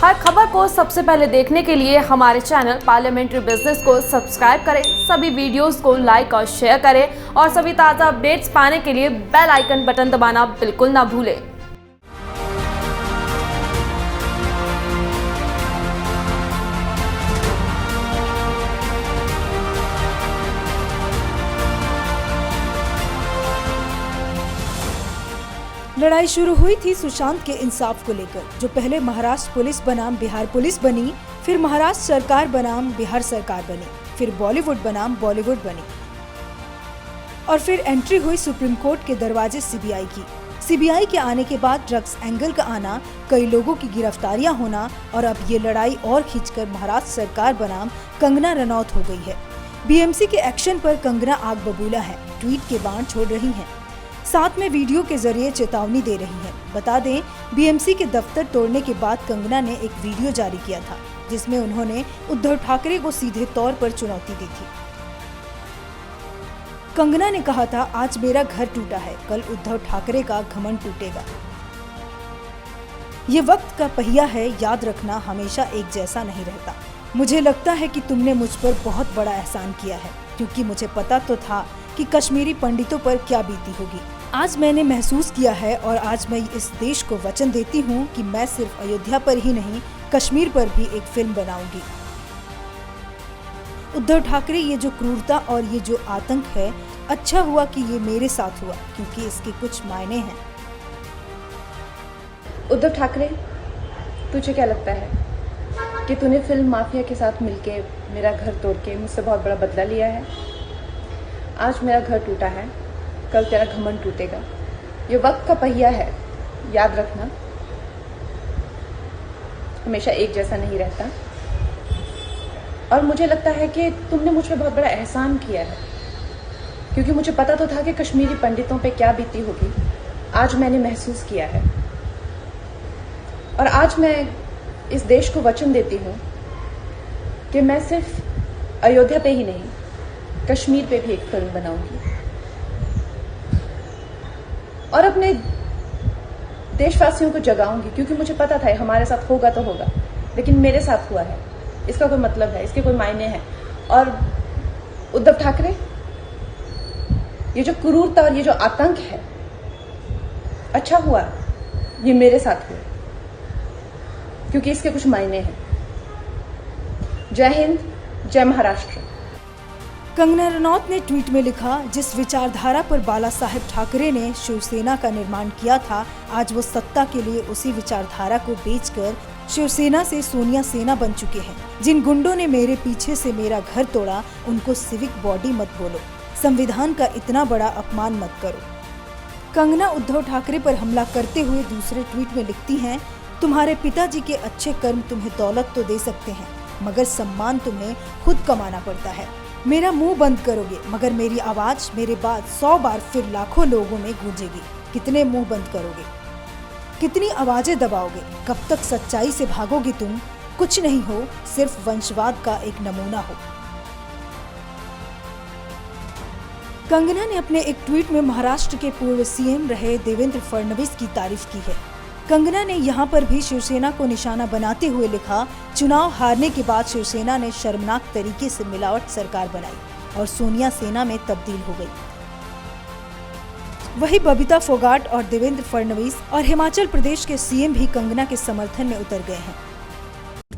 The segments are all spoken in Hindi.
हर खबर को सबसे पहले देखने के लिए हमारे चैनल पार्लियामेंट्री बिजनेस को सब्सक्राइब करें, सभी वीडियोस को लाइक और शेयर करें और सभी ताज़ा अपडेट्स पाने के लिए बेल आइकन बटन दबाना बिल्कुल ना भूलें। लड़ाई शुरू हुई थी सुशांत के इंसाफ को लेकर, जो पहले महाराष्ट्र पुलिस बनाम बिहार पुलिस बनी, फिर महाराष्ट्र सरकार बनाम बिहार सरकार बनी, फिर बॉलीवुड बनाम बॉलीवुड बनी और फिर एंट्री हुई सुप्रीम कोर्ट के दरवाजे सीबीआई की। सीबीआई के आने के बाद ड्रग्स एंगल का आना, कई लोगों की गिरफ्तारियां होना और अब ये लड़ाई और खींचकर महाराष्ट्र सरकार बनाम कंगना रनौत हो गई है। बीएमसी के एक्शन पर कंगना आग बबूला है, ट्वीट के बाण छोड़ रही हैं, साथ में वीडियो के जरिए चेतावनी दे रही हैं। बता दें, बीएमसी के दफ्तर तोड़ने के बाद कंगना ने एक वीडियो जारी किया था, जिसमें उन्होंने उद्धव ठाकरे को सीधे तौर पर चुनौती दी थी। कंगना ने कहा था, आज मेरा घर टूटा है, कल उद्धव ठाकरे का घमंड टूटेगा। ये वक्त का पहिया है, याद रखना हमेशा एक जैसा नहीं रहता। मुझे लगता है कि तुमने मुझ पर बहुत बड़ा एहसान किया है, क्योंकि मुझे पता तो था कि कश्मीरी पंडितों पर क्या बीती होगी। आज मैंने महसूस किया है और आज मैं इस देश को वचन देती हूँ कि मैं सिर्फ अयोध्या पर ही नहीं, कश्मीर पर भी एक फिल्म बनाऊंगी। उद्धव ठाकरे, ये जो क्रूरता और ये जो आतंक है, अच्छा हुआ कि ये मेरे साथ हुआ, क्योंकि इसके कुछ मायने हैं। उद्धव ठाकरे, तुझे क्या लगता है कि तूने फिल्म माफिया के साथ मिलके मेरा घर तोड़ के मुझसे बहुत बड़ा बदला लिया है? आज मेरा घर टूटा है, कल तेरा घमंड टूटेगा। ये वक्त का पहिया है, याद रखना हमेशा एक जैसा नहीं रहता। और मुझे लगता है कि तुमने मुझ पर बहुत बड़ा एहसान किया है, क्योंकि मुझे पता तो था कि कश्मीरी पंडितों पे क्या बीती होगी। आज मैंने महसूस किया है और आज मैं इस देश को वचन देती हूँ कि मैं सिर्फ अयोध्या पे ही नहीं, कश्मीर पे भी एक फिल्म बनाऊंगी और अपने देशवासियों को जगाऊंगी, क्योंकि मुझे पता था हमारे साथ होगा तो होगा, लेकिन मेरे साथ हुआ है, इसका कोई मतलब है, इसके कोई मायने हैं। और उद्धव ठाकरे, ये जो क्रूरता और ये जो आतंक है, अच्छा हुआ ये मेरे साथ हुआ, क्योंकि इसके कुछ मायने हैं। जय हिंद, जय महाराष्ट्र। कंगना रनौत ने ट्वीट में लिखा, जिस विचारधारा पर बाला साहेब ठाकरे ने शिवसेना का निर्माण किया था, आज वो सत्ता के लिए उसी विचारधारा को बेचकर शिवसेना से सोनिया सेना बन चुके हैं। जिन गुंडों ने मेरे पीछे से मेरा घर तोड़ा, उनको सिविक बॉडी मत बोलो, संविधान का इतना बड़ा अपमान मत करो। कंगना उद्धव ठाकरे पर हमला करते हुए दूसरे ट्वीट में लिखती हैं, तुम्हारे पिताजी के अच्छे कर्म तुम्हें दौलत तो दे सकते हैं, मगर सम्मान तुम्हें खुद कमाना पड़ता है। मेरा मुंह बंद करोगे, मगर मेरी आवाज मेरे बाद 100 बार फिर लाखों लोगों में गूंजेगी। कितने मुंह बंद करोगे, कितनी आवाजें दबाओगे, कब तक सच्चाई से भागोगे तुम? कुछ नहीं हो, सिर्फ वंशवाद का एक नमूना हो। कंगना ने अपने एक ट्वीट में महाराष्ट्र के पूर्व सीएम रहे देवेंद्र फडणवीस की तारीफ की है। कंगना ने यहाँ पर भी शिवसेना को निशाना बनाते हुए लिखा, चुनाव हारने के बाद शिवसेना ने शर्मनाक तरीके से मिलावट सरकार बनाई और सोनिया सेना में तब्दील हो गई। वही बबीता फोगाट और देवेंद्र फडणवीस और हिमाचल प्रदेश के सीएम भी कंगना के समर्थन में उतर गए हैं।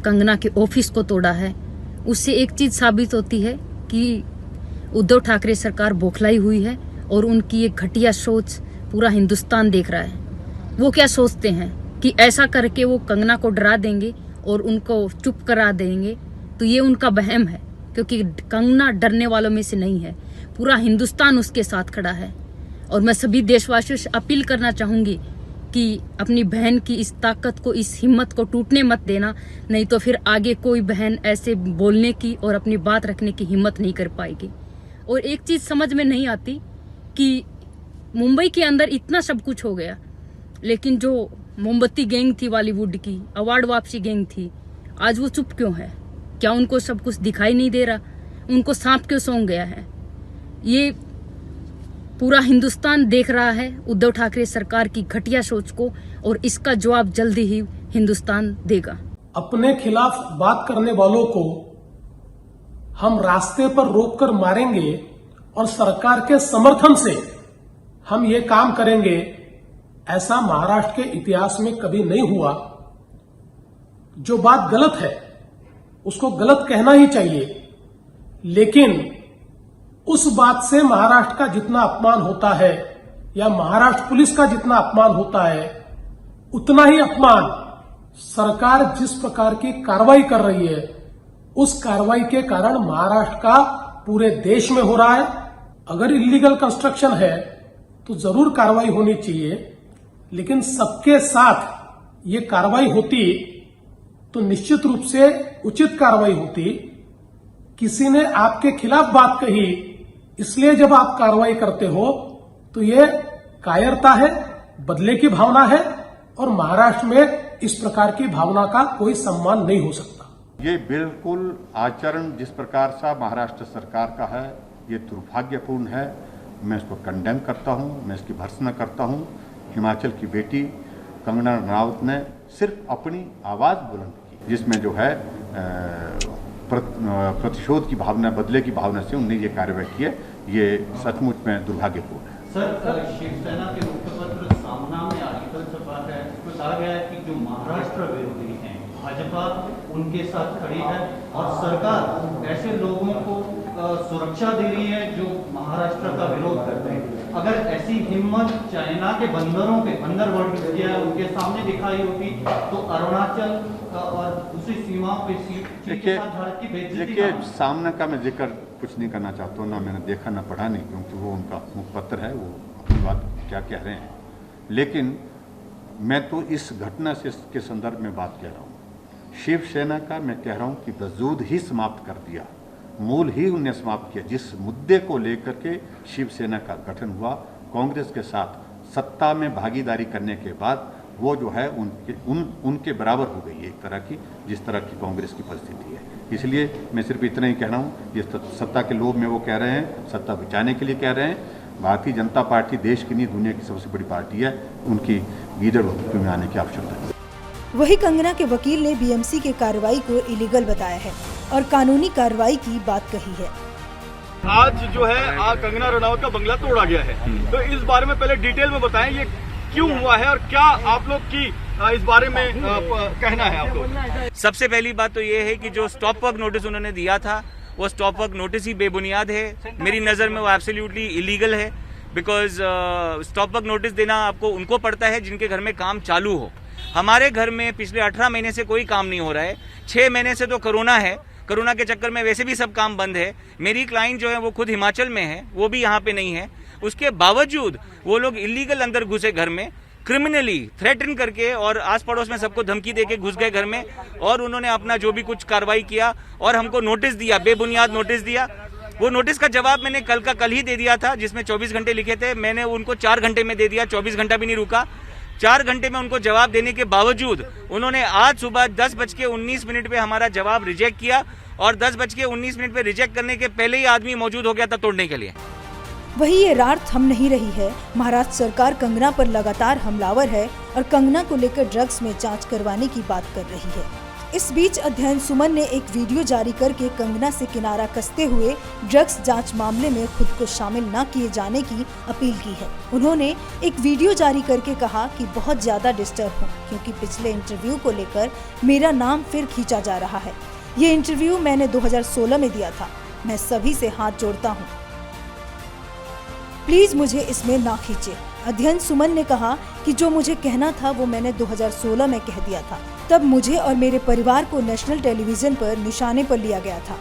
कंगना के ऑफिस को तोड़ा है, उससे एक चीज साबित होती है कि उद्धव ठाकरे सरकार बौखलाई हुई है और उनकी एक घटिया सोच पूरा हिंदुस्तान देख रहा है। वो क्या सोचते हैं कि ऐसा करके वो कंगना को डरा देंगे और उनको चुप करा देंगे, तो ये उनका वहम है, क्योंकि कंगना डरने वालों में से नहीं है, पूरा हिंदुस्तान उसके साथ खड़ा है। और मैं सभी देशवासियों से अपील करना चाहूंगी कि अपनी बहन की इस ताकत को, इस हिम्मत को टूटने मत देना, नहीं तो फिर आगे कोई बहन ऐसे बोलने की और अपनी बात रखने की हिम्मत नहीं कर पाएगी। और एक चीज समझ में नहीं आती कि मुंबई के अंदर इतना सब कुछ हो गया, लेकिन जो मोमबत्ती गैंग थी बॉलीवुड की, अवार्ड वापसी गैंग थी, आज वो चुप क्यों है? क्या उनको सब कुछ दिखाई नहीं दे रहा? उनको सांप क्यों सौंग गया है? ये पूरा हिंदुस्तान देख रहा है उद्धव ठाकरे सरकार की घटिया सोच को, और इसका जवाब जल्दी ही हिंदुस्तान देगा। अपने खिलाफ बात करने वालों को हम रास्ते पर रोककर मारेंगे और सरकार के समर्थन से हम ये काम करेंगे, ऐसा महाराष्ट्र के इतिहास में कभी नहीं हुआ। जो बात गलत है उसको गलत कहना ही चाहिए, लेकिन उस बात से महाराष्ट्र का जितना अपमान होता है या महाराष्ट्र पुलिस का जितना अपमान होता है, उतना ही अपमान सरकार जिस प्रकार की कार्रवाई कर रही है उस कार्रवाई के कारण महाराष्ट्र का पूरे देश में हो रहा है। अगर इलीगल कंस्ट्रक्शन है तो जरूर कार्रवाई होनी चाहिए, लेकिन सबके साथ ये कार्रवाई होती तो निश्चित रूप से उचित कार्रवाई होती। किसी ने आपके खिलाफ बात कही, इसलिए जब आप कार्रवाई करते हो तो ये कायरता है, बदले की भावना है, और महाराष्ट्र में इस प्रकार की भावना का कोई सम्मान नहीं हो सकता। ये बिल्कुल आचरण जिस प्रकार से महाराष्ट्र सरकार का है, ये दुर्भाग्यपूर्ण है। मैं इसको कंडेम करता हूं, मैं इसकी भर्त्सना करता हूं। हिमाचल की बेटी कंगना रनावत ने सिर्फ अपनी आवाज बुलंद की, जिसमें जो है प्रतिशोध की भावना, बदले की भावना से उन्होंने ये कार्रवाई की है। ये सचमुच में दुर्भाग्यपूर्ण है। सर, शिवसेना के मुखपत्र सामना में आर्टिकल छपा है, उसमें कहा गया है कि जो महाराष्ट्र विरोधी हैं, भाजपा उनके साथ खड़ी है और सरकार ऐसे लोगों को सुरक्षा दे रही है जो महाराष्ट्र का विरोध करते हैं। अगर ऐसी हिम्मत चाइना के बंदरों के अंडरवर्ल्ड किया उनके सामने दिखाई होती तो अरुणाचल और दूसरी सीमा पे देखिए, सामने का मैं जिक्र कुछ नहीं करना चाहता हूँ, ना मैंने देखा ना पढ़ा नहीं, क्योंकि वो उनका मुखपत्र है, वो अपनी बात क्या कह रहे हैं। लेकिन मैं तो इस घटना से के संदर्भ में बात कह रहा हूँ। शिवसेना का मैं कह रहा हूँ कि वजूद ही समाप्त कर दिया, मूल ही उन्हें समाप्त किया। जिस मुद्दे को लेकर के शिवसेना का गठन हुआ, कांग्रेस के साथ सत्ता में भागीदारी करने के बाद वो जो है उनके बराबर हो गई है, एक तरह की, जिस तरह की कांग्रेस की परिस्थिति है। इसलिए मैं सिर्फ इतना ही कह रहा हूँ, जिस सत्ता के लोभ में वो कह रहे हैं, सत्ता बचाने के लिए कह रहे हैं। भारतीय जनता पार्टी देश की नहीं, दुनिया की सबसे बड़ी पार्टी है, उनकी लीडरशिप में आने की आवश्यकता है। वही कंगना के वकील ने बीएमसी की कार्रवाई को इलीगल बताया है और कानूनी कार्रवाई की बात कही है। आज जो है कंगना रनावत का बंगला तोड़ा गया है, तो इस बारे में पहले डिटेल में बताएं, ये क्यों हुआ है और क्या आप लोग की इस बारे में कहना है आप लोग? सबसे पहली बात तो ये है कि जो स्टॉप वर्क नोटिस उन्होंने दिया था, वो स्टॉप वर्क नोटिस ही बेबुनियाद है। मेरी नज़र में वो एब्सोल्युटली इलीगल है, बिकॉज स्टॉप वर्क नोटिस देना आपको उनको पड़ता है जिनके घर में काम चालू हो। हमारे घर में पिछले 18 महीने से कोई काम नहीं हो रहा है। 6 महीने से तो कोरोना है, कोरोना के चक्कर में वैसे भी सब काम बंद है। मेरी क्लाइंट जो है वो खुद हिमाचल में है, वो भी यहाँ पे नहीं है। उसके बावजूद वो लोग इलीगल अंदर घुसे घर में, क्रिमिनली थ्रेटन करके और आस पड़ोस में सबको धमकी देके घुस गए घर में, और उन्होंने अपना जो भी कुछ कार्रवाई किया और हमको नोटिस दिया, बेबुनियाद नोटिस दिया। वो नोटिस का जवाब मैंने कल ही दे दिया था, जिसमें 24 घंटे लिखे थे। मैंने उनको 4 घंटे में दे दिया, 24 घंटा भी नहीं रुका। 4 घंटे में उनको जवाब देने के बावजूद उन्होंने आज सुबह 10:19 पे हमारा जवाब रिजेक्ट किया, और 10:19 पे रिजेक्ट करने के पहले ही आदमी मौजूद हो गया था तोड़ने के लिए। वही ये रार थम नहीं रही है। महाराष्ट्र सरकार कंगना पर लगातार हमलावर है और कंगना को लेकर ड्रग्स में जांच करवाने की बात कर रही है। इस बीच अध्ययन सुमन ने एक वीडियो जारी करके कंगना से किनारा कसते हुए ड्रग्स जांच मामले में खुद को शामिल न किए जाने की अपील की है। उन्होंने एक वीडियो जारी करके कहा कि बहुत ज्यादा डिस्टर्ब हूँ, क्योंकि पिछले इंटरव्यू को लेकर मेरा नाम फिर खींचा जा रहा है। ये इंटरव्यू मैंने 2016 में दिया था। मैं सभी से हाथ जोड़ता हूँ, प्लीज मुझे इसमें ना खींचे। अध्ययन सुमन ने कहा कि जो मुझे कहना था वो मैंने 2016 में कह दिया था। तब मुझे और मेरे परिवार को नेशनल टेलीविजन पर निशाने पर लिया गया था।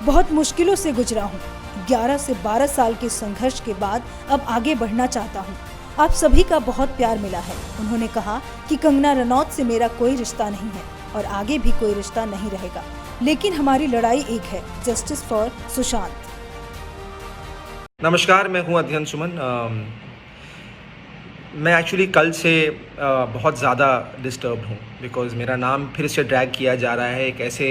बहुत मुश्किलों से गुजरा हूँ। 11 से 12 साल के संघर्ष के बाद अब आगे बढ़ना चाहता हूँ। आप सभी का बहुत प्यार मिला है। उन्होंने कहा कि कंगना रनौत से मेरा कोई रिश्ता नहीं है और आगे भी कोई रिश्ता नहीं रहेगा, लेकिन हमारी लड़ाई एक है, जस्टिस फॉर सुशांत। नमस्कार, मैं हूं अध्ययन सुमन। मैं एक्चुअली कल से बहुत ज़्यादा डिस्टर्ब्ड हूं, बिकॉज़ मेरा नाम फिर से ड्रैग किया जा रहा है एक ऐसे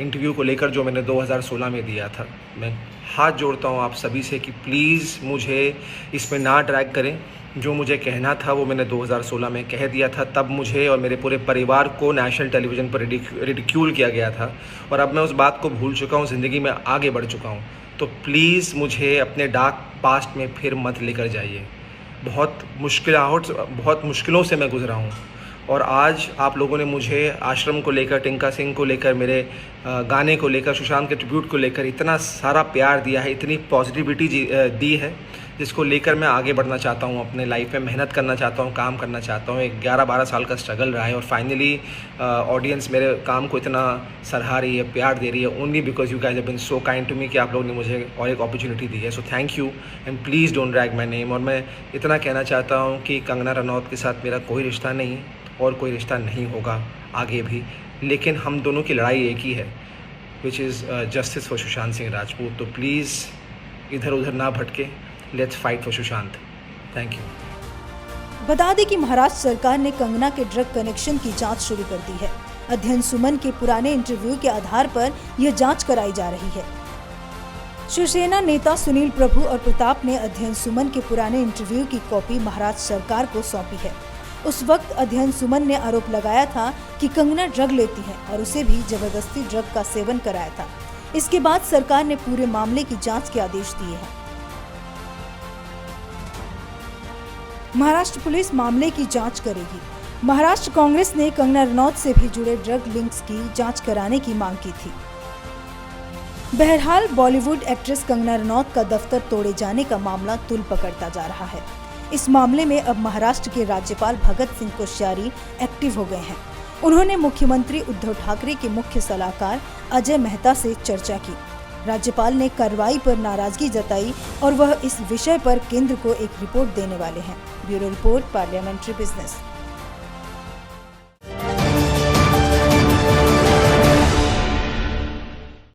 इंटरव्यू को लेकर जो मैंने 2016 में दिया था। मैं हाथ जोड़ता हूँ आप सभी से कि प्लीज़ मुझे इसमें ना ड्रैग करें। जो मुझे कहना था वो मैंने 2016 में कह दिया था। तब मुझे और मेरे पूरे परिवार को नेशनल टेलीविज़न पर रिडिक्यूल किया गया था और अब मैं उस बात को भूल चुका हूँ, ज़िंदगी में आगे बढ़ चुका हूँ। तो प्लीज़ मुझे अपने डार्क पास्ट में फिर मत लेकर जाइए। बहुत मुश्किलों से मैं गुज़रा हूँ और आज आप लोगों ने मुझे आश्रम को लेकर, टिंका सिंह को लेकर, मेरे गाने को लेकर, सुशांत के ट्रिब्यूट को लेकर इतना सारा प्यार दिया है, इतनी पॉजिटिविटी दी है, जिसको लेकर मैं आगे बढ़ना चाहता हूँ, अपने लाइफ में मेहनत करना चाहता हूँ, काम करना चाहता हूँ। 11-12 साल का स्ट्रगल रहा है और फाइनली ऑडियंस मेरे काम को इतना सराहा रही है, प्यार दे रही है, only because you guys have been so kind to me कि आप लोगों ने मुझे और एक अपॉर्चुनिटी दी है। So thank you and please don't drag my name. और मैं इतना कहना चाहता हूँ कि कंगना रनौत के साथ मेरा कोई रिश्ता नहीं और कोई रिश्ता नहीं होगा आगे भी, लेकिन हम दोनों की लड़ाई एक ही है, which is justice for Sushant Singh Rajput. तो प्लीज़ इधर उधर ना भटके, let's fight for Sushant. Thank you. बता दें कि महाराष्ट्र सरकार ने कंगना के ड्रग कनेक्शन की जांच शुरू कर दी है। अध्ययन सुमन के पुराने इंटरव्यू के आधार पर यह जांच कराई जा रही है। शिवसेना नेता सुनील प्रभु और प्रताप ने अध्ययन सुमन के पुराने इंटरव्यू की कॉपी महाराष्ट्र सरकार को सौंपी है। उस वक्त अध्ययन सुमन ने आरोप लगाया था कि कंगना ड्रग लेती है और उसे भी जबरदस्ती ड्रग का सेवन कराया था। इसके बाद सरकार ने पूरे मामले की जांच के आदेश दिए हैं। महाराष्ट्र पुलिस मामले की जांच करेगी। महाराष्ट्र कांग्रेस ने कंगना रनौत से भी जुड़े ड्रग लिंक्स की जांच कराने की मांग की थी। बहरहाल बॉलीवुड एक्ट्रेस कंगना रनौत का दफ्तर तोड़े जाने का मामला तूल पकड़ता जा रहा है। इस मामले में अब महाराष्ट्र के राज्यपाल भगत सिंह कोश्यारी एक्टिव हो गए हैं। उन्होंने मुख्यमंत्री उद्धव ठाकरे के मुख्य सलाहकार अजय मेहता से चर्चा की। राज्यपाल ने कार्रवाई पर नाराजगी जताई और वह इस विषय पर केंद्र को एक रिपोर्ट देने वाले हैं। Bureau report, parliamentary business.